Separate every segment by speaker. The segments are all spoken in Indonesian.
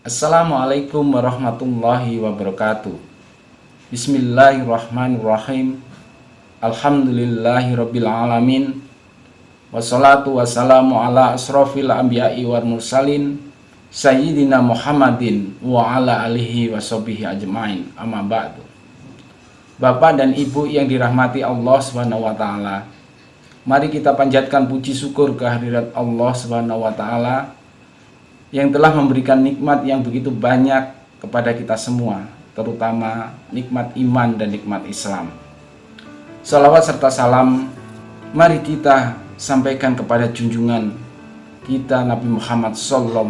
Speaker 1: Assalamualaikum warahmatullahi wabarakatuh. Bismillahirrahmanirrahim. Alhamdulillahirabbil alamin. Wassalatu wassalamu ala asrofil anbiya'i wal mursalin Sayyidina Muhammadin wa ala alihi washabihi ajmain. Amma ba'du. Bapak dan Ibu yang dirahmati Allah Subhanahu wa taala, mari kita panjatkan puji syukur kehadirat Allah Subhanahu wa taala yang telah memberikan nikmat yang begitu banyak kepada kita semua, terutama nikmat iman dan nikmat Islam. Salawat serta salam mari kita sampaikan kepada junjungan kita Nabi Muhammad SAW,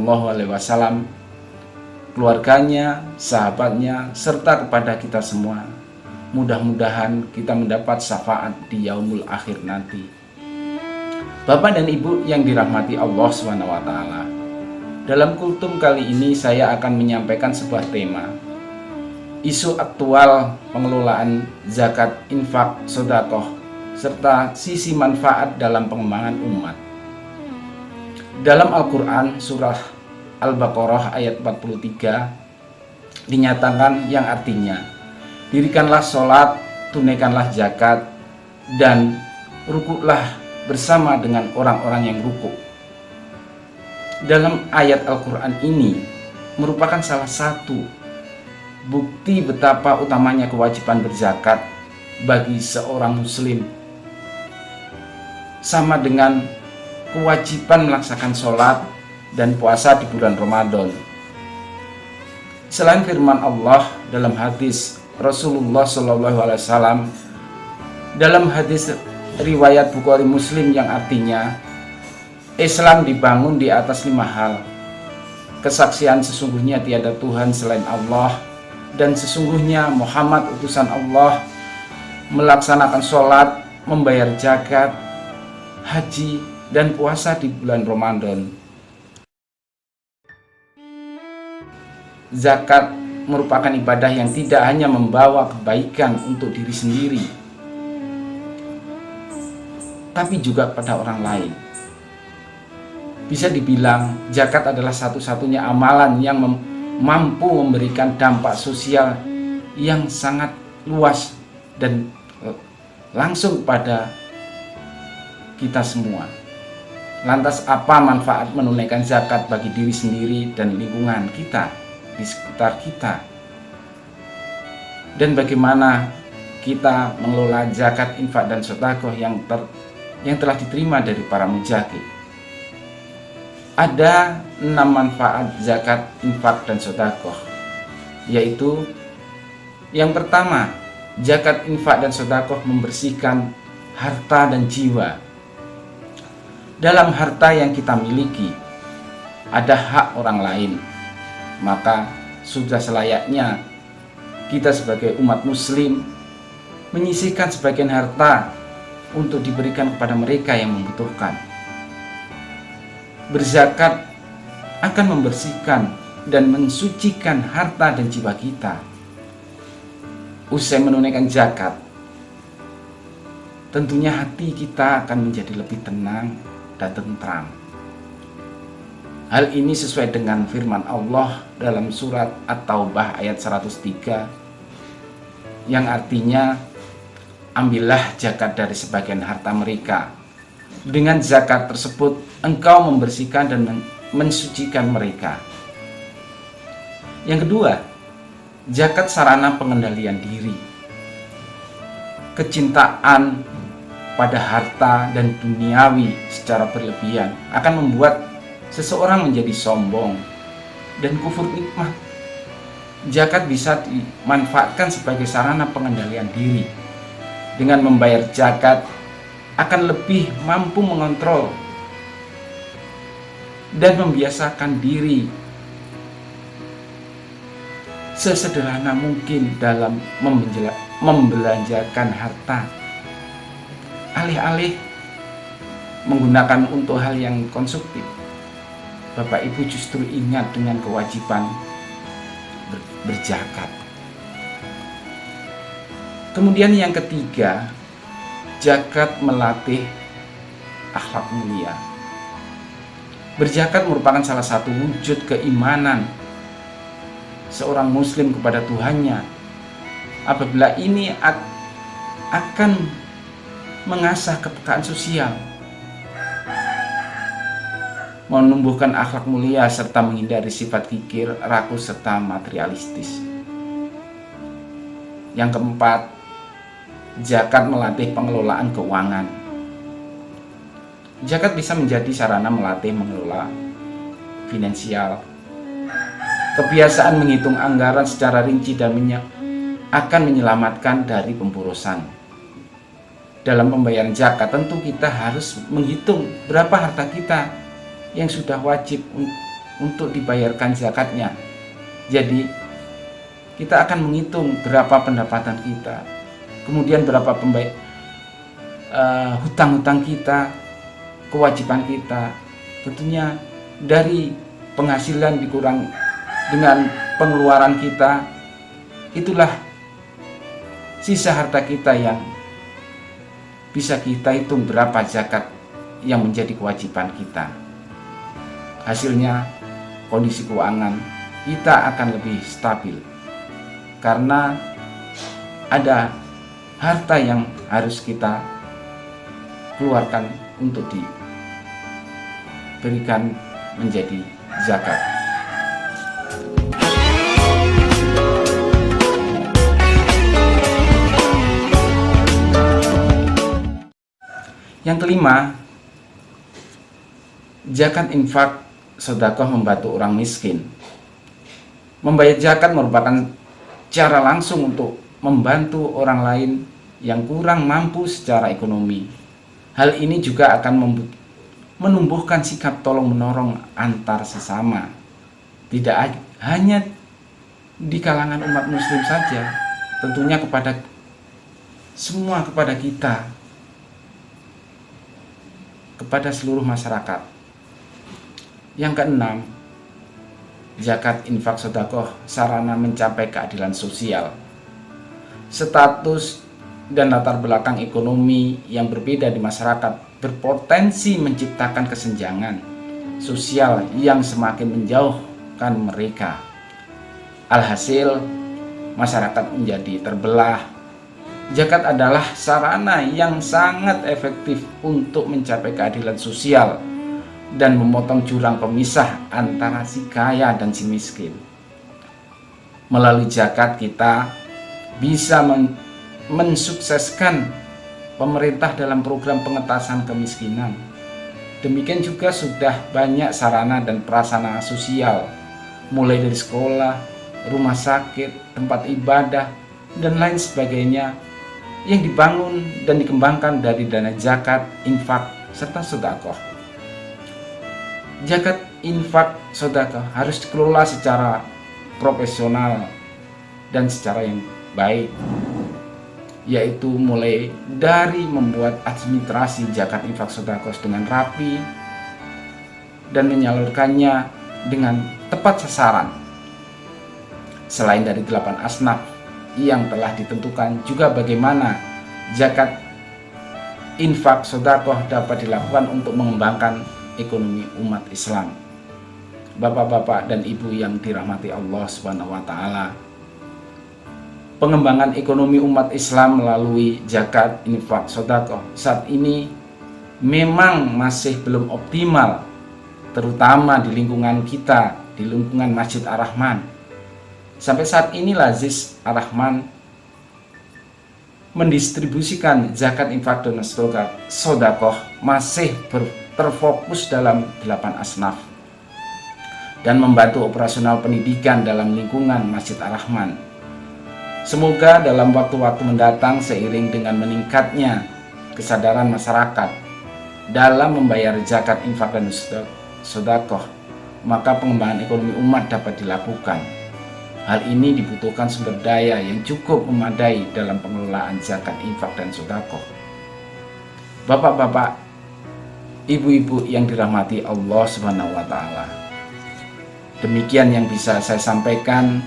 Speaker 1: keluarganya, sahabatnya, serta kepada kita semua. Mudah-mudahan kita mendapat syafaat di yaumul akhir nanti. Bapak dan Ibu yang dirahmati Allah SWT, dalam kultum kali ini saya akan menyampaikan sebuah tema, isu aktual pengelolaan zakat, infak, sedekah, serta sisi manfaat dalam pengembangan umat. Dalam Al-Quran surah Al-Baqarah ayat 43 dinyatakan yang artinya, dirikanlah sholat, tunaikanlah zakat, dan rukuklah bersama dengan orang-orang yang rukuk. Dalam ayat Al-Quran ini merupakan salah satu bukti betapa utamanya kewajiban berzakat bagi seorang muslim, sama dengan kewajiban melaksanakan sholat dan puasa di bulan Ramadan. Selain firman Allah dalam hadis Rasulullah SAW, dalam hadis riwayat Bukhari Muslim yang artinya, Islam dibangun di atas 5 hal. Kesaksian sesungguhnya tiada Tuhan selain Allah, dan sesungguhnya Muhammad utusan Allah, melaksanakan sholat, membayar zakat, haji, dan puasa di bulan Ramadan. Zakat merupakan ibadah yang tidak hanya membawa kebaikan untuk diri sendiri, tapi juga pada orang lain. Bisa dibilang zakat adalah satu-satunya amalan yang mampu memberikan dampak sosial yang sangat luas dan langsung pada kita semua. Lantas apa manfaat menunaikan zakat bagi diri sendiri dan lingkungan kita di sekitar kita? Dan bagaimana kita mengelola zakat, infak, dan sedekah yang telah diterima dari para mujahid? Ada 6 manfaat zakat, infak, dan sedekah, yaitu yang pertama, zakat, infak, dan sedekah membersihkan harta dan jiwa. Dalam harta yang kita miliki ada hak orang lain, maka sudah selayaknya kita sebagai umat muslim menyisihkan sebagian harta untuk diberikan kepada mereka yang membutuhkan. Berzakat akan membersihkan dan mensucikan harta dan jiwa kita. Usai menunaikan zakat, tentunya hati kita akan menjadi lebih tenang dan tentram. Hal ini sesuai dengan firman Allah dalam surat At-Taubah ayat 103 yang artinya, ambillah zakat dari sebagian harta mereka. Dengan zakat tersebut engkau membersihkan dan mensucikan mereka. Yang kedua, zakat sarana pengendalian diri. Kecintaan pada harta dan duniawi secara berlebihan akan membuat seseorang menjadi sombong dan kufur nikmat. Zakat bisa dimanfaatkan sebagai sarana pengendalian diri. Dengan membayar zakat akan lebih mampu mengontrol dan membiasakan diri sesederhana mungkin dalam membelanjakan harta, alih-alih menggunakan untuk hal yang konsumtif. Bapak Ibu justru ingat dengan kewajiban berzakat. Kemudian yang ketiga, zakat melatih akhlak mulia. Berzakat merupakan salah satu wujud keimanan seorang muslim kepada Tuhannya, apabila ini akan mengasah kepekaan sosial, menumbuhkan akhlak mulia, serta menghindari sifat kikir, rakus, serta materialistis. Yang keempat, zakat melatih pengelolaan keuangan. Zakat bisa menjadi sarana melatih mengelola finansial. Kebiasaan menghitung anggaran secara rinci dan akan menyelamatkan dari pemborosan. Dalam pembayaran zakat tentu kita harus menghitung berapa harta kita yang sudah wajib untuk dibayarkan zakatnya. Jadi kita akan menghitung berapa pendapatan kita, kemudian berapa hutang-hutang kita, kewajiban kita. Tentunya dari penghasilan dikurang dengan pengeluaran kita, itulah sisa harta kita yang bisa kita hitung berapa zakat yang menjadi kewajiban kita. Hasilnya kondisi keuangan kita akan lebih stabil karena ada harta yang harus kita keluarkan untuk diberikan menjadi zakat. Yang kelima, zakat infak sedekah membantu orang miskin. Membayar zakat merupakan cara langsung untuk membantu orang lain yang kurang mampu secara ekonomi. Hal ini juga akan menumbuhkan sikap tolong-menolong antar sesama. Tidak hanya di kalangan umat muslim saja, tentunya kepada kita, kepada seluruh masyarakat. Yang keenam, zakat infak sedekah sarana mencapai keadilan sosial. Status dan latar belakang ekonomi yang berbeda di masyarakat berpotensi menciptakan kesenjangan sosial yang semakin menjauhkan mereka. Alhasil, masyarakat menjadi terbelah. Zakat adalah sarana yang sangat efektif untuk mencapai keadilan sosial dan memotong jurang pemisah antara si kaya dan si miskin. Melalui zakat kita bisa mensukseskan pemerintah dalam program pengentasan kemiskinan. Demikian juga sudah banyak sarana dan prasarana sosial, mulai dari sekolah, rumah sakit, tempat ibadah, dan lain sebagainya yang dibangun dan dikembangkan dari dana zakat, infak, serta sedekah. Zakat, infak, sedekah harus dikelola secara profesional dan secara yang baik, yaitu mulai dari membuat administrasi zakat, infak, sedekah dengan rapi dan menyalurkannya dengan tepat sasaran. Selain dari 8 asnaf yang telah ditentukan, juga bagaimana zakat, infak, sedekah dapat dilakukan untuk mengembangkan ekonomi umat Islam. Bapak-bapak dan ibu yang dirahmati Allah Subhanahu wa taala, pengembangan ekonomi umat Islam melalui zakat, infak, sedekah saat ini memang masih belum optimal, terutama di lingkungan kita, di lingkungan Masjid Ar-Rahman. Sampai saat ini Lazis Ar-Rahman mendistribusikan zakat, infak, dan sedekah masih terfokus dalam 8 asnaf dan membantu operasional pendidikan dalam lingkungan Masjid Ar-Rahman. Semoga dalam waktu-waktu mendatang, seiring dengan meningkatnya kesadaran masyarakat dalam membayar zakat, infak, dan sedekah, maka pengembangan ekonomi umat dapat dilakukan. Hal ini dibutuhkan sumber daya yang cukup memadai dalam pengelolaan zakat, infak, dan sedekah. Bapak-bapak, ibu-ibu yang dirahmati Allah Subhanahu wa taala, demikian yang bisa saya sampaikan.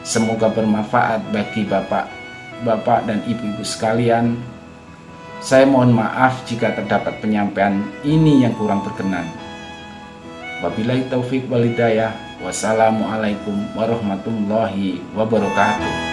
Speaker 1: Semoga bermanfaat bagi bapak-bapak dan ibu-ibu sekalian. Saya mohon maaf jika terdapat penyampaian ini yang kurang berkenan. Wabillahi taufik wal hidayah. Wassalamualaikum warahmatullahi wabarakatuh.